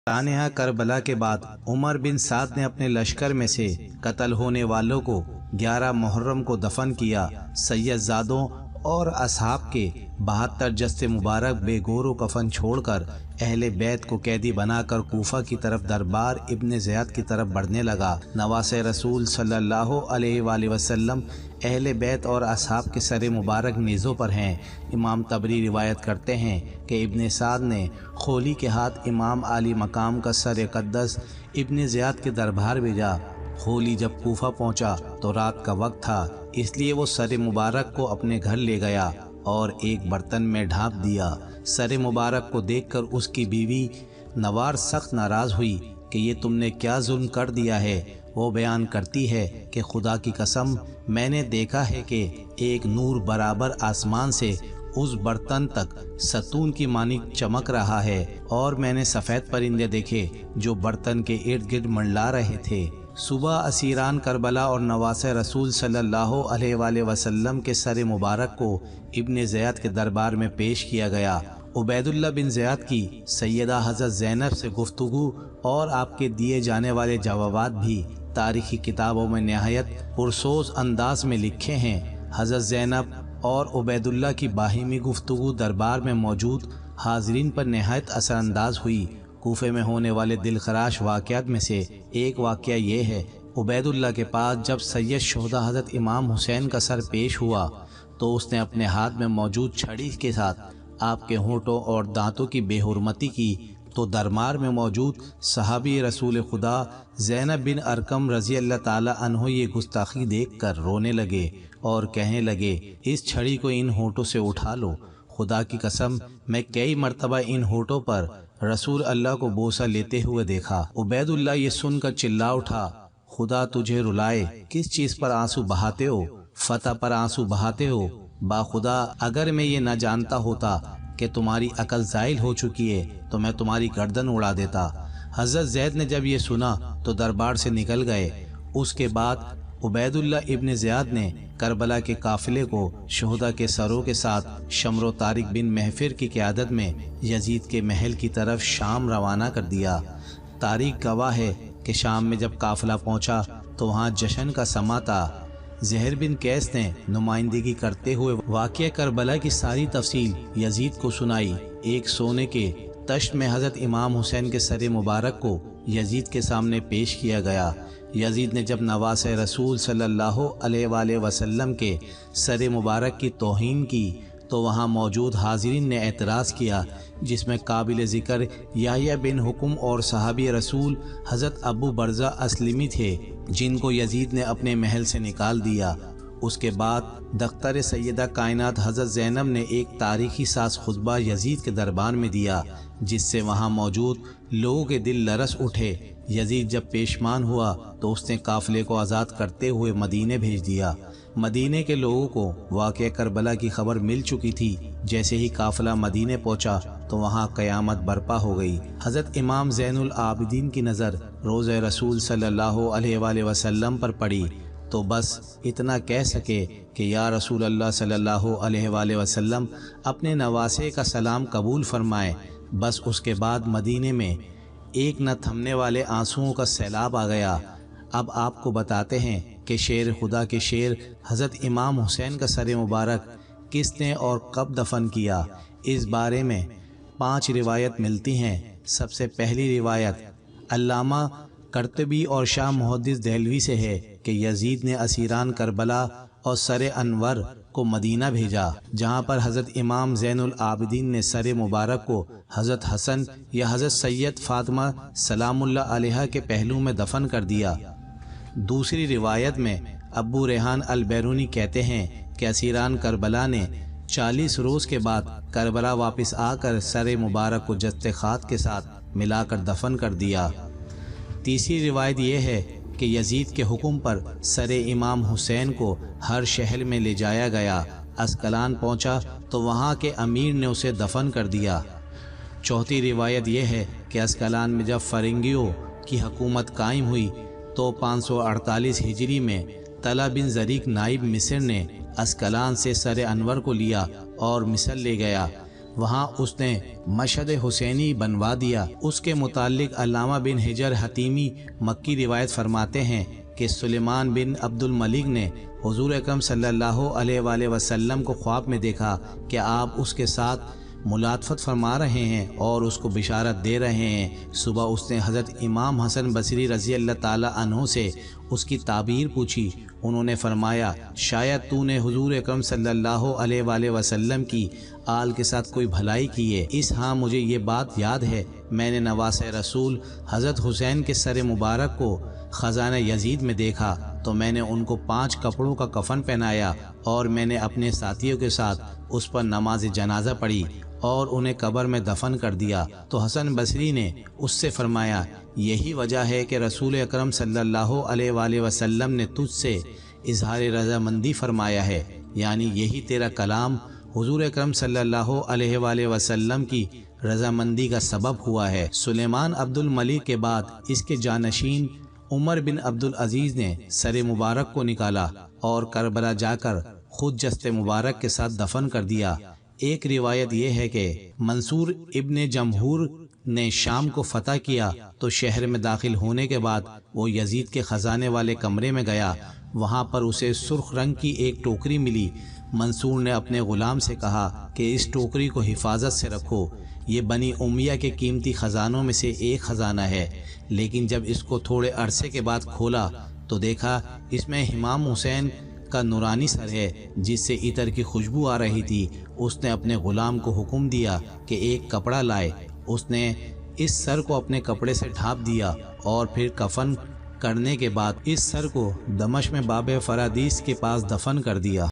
سانحہ کربلا کے بعد عمر بن سعد نے اپنے لشکر میں سے قتل ہونے والوں کو 11 محرم کو دفن کیا۔ سید زادوں اور اصحاب کے 72 جسد مبارک بے گور و کفن چھوڑ کر اہل بیت کو قیدی بنا کر کوفہ کی طرف دربار ابن زیاد کی طرف بڑھنے لگا۔ نواسۂ رسول صلی اللہ علیہ وآلہ وسلم اہل بیت اور اصحاب کے سر مبارک نیزوں پر ہیں۔ امام طبری روایت کرتے ہیں کہ ابن سعد نے خولی کے ہاتھ امام عالی مقام کا سر قدس ابن زیاد کے دربار بھیجا۔ خولی جب کوفہ پہنچا تو رات کا وقت تھا، اس لیے وہ سر مبارک کو اپنے گھر لے گیا اور ایک برتن میں ڈھانپ دیا۔ سر مبارک کو دیکھ کر اس کی بیوی نوار سخت ناراض ہوئی کہ یہ تم نے کیا ظلم کر دیا ہے۔ وہ بیان کرتی ہے کہ خدا کی قسم میں نے دیکھا ہے کہ ایک نور برابر آسمان سے اس برتن تک ستون کی مانند چمک رہا ہے، اور میں نے سفید پرندے دیکھے جو برتن کے ارد گرد منڈلا رہے تھے۔ صبح اسیران کربلا اور نواسۂ رسول صلی اللہ علیہ وآلہ وسلم کے سر مبارک کو ابن زیاد کے دربار میں پیش کیا گیا۔ عبید اللہ بن زیاد کی سیدہ حضرت زینب سے گفتگو اور آپ کے دیے جانے والے جوابات بھی تاریخی کتابوں میں نہایت پرسوز انداز میں لکھے ہیں۔ حضرت زینب اور عبید اللہ کی باہمی گفتگو دربار میں موجود حاضرین پر نہایت اثر انداز ہوئی۔ کوفے میں ہونے والے دلخراش واقعات میں سے ایک واقعہ یہ ہے، عبید اللہ کے پاس جب سید شہداء حضرت امام حسین کا سر پیش ہوا تو اس نے اپنے ہاتھ میں موجود چھڑی کے ساتھ آپ کے ہونٹوں اور دانتوں کی بے حرمتی کی، تو دربار میں موجود صحابی رسول خدا زینب بن ارقم رضی اللہ تعالی عنہ یہ گستاخی دیکھ کر رونے لگے اور کہنے لگے، اس چھڑی کو ان ہونٹوں سے اٹھا لو۔ خدا کی قسم میں کئی مرتبہ ان ہونٹوں پر رسول اللہ کو بوسہ لیتے ہوئے دیکھا۔ عبید اللہ یہ سن کر چلا اٹھا، خدا تجھے رلائے، کس چیز پر آنسو بہاتے ہو؟ فتح پر آنسو بہاتے ہو؟ با خدا اگر میں یہ نہ جانتا ہوتا کہ تمہاری عقل زائل ہو چکی ہے تو میں تمہاری گردن اڑا دیتا۔ حضرت زید نے جب یہ سنا تو دربار سے نکل گئے۔ اس کے بعد عبید اللہ ابن زیاد نے کربلا کے قافلے کو شہداء کے سروں کے ساتھ شمر و طارق بن محفر کی قیادت میں یزید کے محل کی طرف شام روانہ کر دیا۔ تاریخ گواہ ہے کہ شام میں جب قافلہ پہنچا تو وہاں جشن کا سماں تھا۔ زہر بن قیس نے نمائندگی کرتے ہوئے واقعہ کربلا کی ساری تفصیل یزید کو سنائی۔ ایک سونے کے تشت میں حضرت امام حسین کے سر مبارک کو یزید کے سامنے پیش کیا گیا۔ یزید نے جب نواسۂ رسول صلی اللہ علیہ وآلہ وسلم کے سر مبارک کی توہین کی تو وہاں موجود حاضرین نے اعتراض کیا، جس میں قابل ذکر یحییٰ بن حکم اور صحابی رسول حضرت ابو برزہ اسلمی تھے، جن کو یزید نے اپنے محل سے نکال دیا۔ اس کے بعد دختر سیدہ کائنات حضرت زینب نے ایک تاریخی ساز خطبہ یزید کے دربار میں دیا، جس سے وہاں موجود لوگوں کے دل لرز اٹھے۔ یزید جب پیشمان ہوا تو اس نے قافلے کو آزاد کرتے ہوئے مدینے بھیج دیا۔ مدینے کے لوگوں کو واقعہ کربلا کی خبر مل چکی تھی۔ جیسے ہی قافلہ مدینے پہنچا تو وہاں قیامت برپا ہو گئی۔ حضرت امام زین العابدین کی نظر روضہ رسول صلی اللہ علیہ وآلہ وسلم پر پڑی تو بس اتنا کہہ سکے کہ یا رسول اللہ صلی اللہ علیہ وآلہ وسلم اپنے نواسے کا سلام قبول فرمائیں۔ بس اس کے بعد مدینے میں ایک نہ تھمنے والے آنسوؤں کا سیلاب آ گیا۔ اب آپ کو بتاتے ہیں کہ شیر خدا کے شیر حضرت امام حسین کا سر مبارک کس نے اور کب دفن کیا، اس بارے میں 5 روایت ملتی ہیں۔ سب سے پہلی روایت علامہ قرطبی اور شاہ محدث دہلوی سے ہے کہ یزید نے اسیران کربلا اور سر انور کو مدینہ بھیجا، جہاں پر حضرت امام زین العابدین نے سر مبارک کو حضرت حسن یا حضرت سید فاطمہ سلام اللہ علیہا کے پہلو میں دفن کر دیا۔ دوسری روایت میں ابو ریحان البیرونی کہتے ہیں کہ اسیران کربلا نے 40 روز کے بعد کربلا واپس آ کر سر مبارک کو جسد خاک کے ساتھ ملا کر دفن کر دیا۔ تیسری روایت یہ ہے کہ یزید کے حکم پر سر امام حسین کو ہر شہر میں لے جایا گیا۔ اسقلان پہنچا تو وہاں کے امیر نے اسے دفن کر دیا۔ چوتھی روایت یہ ہے کہ اسقلان میں جب فرنگیوں کی حکومت قائم ہوئی تو 548 ہجری میں طلحہ بن زریق نائب مصر نے اسقلان سے سر انور کو لیا اور مصر لے گیا۔ وہاں اس نے مشہد حسینی بنوا دیا۔ اس کے متعلق علامہ بن حجر حتیمی مکی روایت فرماتے ہیں کہ سلیمان بن عبد الملک نے حضور اکرم صلی اللہ علیہ وآلہ وسلم کو خواب میں دیکھا کہ آپ اس کے ساتھ ملاطفت فرما رہے ہیں اور اس کو بشارت دے رہے ہیں۔ صبح اس نے حضرت امام حسن بصری رضی اللہ تعالی عنہ سے اس کی تعبیر پوچھی۔ انہوں نے فرمایا شاید تو نے حضور اکرم صلی اللہ علیہ وآلہ وسلم کی آل کے ساتھ کوئی بھلائی کی ہے۔ اس ہاں مجھے یہ بات یاد ہے، میں نے نواسۂ رسول حضرت حسین کے سر مبارک کو خزانہ یزید میں دیکھا تو میں نے ان کو 5 کپڑوں کا کفن پہنایا اور میں نے اپنے ساتھیوں کے ساتھ اس پر نماز جنازہ پڑھی اور انہیں قبر میں دفن کر دیا۔ تو حسن بصری نے اس سے فرمایا یہی وجہ ہے کہ رسول اکرم صلی اللہ علیہ وآلہ وسلم نے تجھ سے اظہار رضامندی فرمایا ہے، یعنی یہی تیرا کلام حضور اکرم صلی اللہ علیہ وآلہ وسلم کی رضامندی کا سبب ہوا ہے۔ سلیمان عبد الملک کے بعد اس کے جانشین عمر بن عبد العزیز نے سر مبارک کو نکالا اور کربلا جا کر خود جسد مبارک کے ساتھ دفن کر دیا۔ ایک روایت یہ ہے کہ منصور ابن جمہور نے شام کو فتح کیا تو شہر میں داخل ہونے کے بعد وہ یزید کے خزانے والے کمرے میں گیا۔ وہاں پر اسے سرخ رنگ کی ایک ٹوکری ملی۔ منصور نے اپنے غلام سے کہا کہ اس ٹوکری کو حفاظت سے رکھو، یہ بنی امیہ کے قیمتی خزانوں میں سے ایک خزانہ ہے۔ لیکن جب اس کو تھوڑے عرصے کے بعد کھولا تو دیکھا اس میں امام حسین کا نورانی سر ہے جس سے عطر کی خوشبو آ رہی تھی۔ اس نے اپنے غلام کو حکم دیا کہ ایک کپڑا لائے۔ اس نے اس سر کو اپنے کپڑے سے ڈھانپ دیا اور پھر کفن کرنے کے بعد اس سر کو دمشق میں باب فرادیس کے پاس دفن کر دیا۔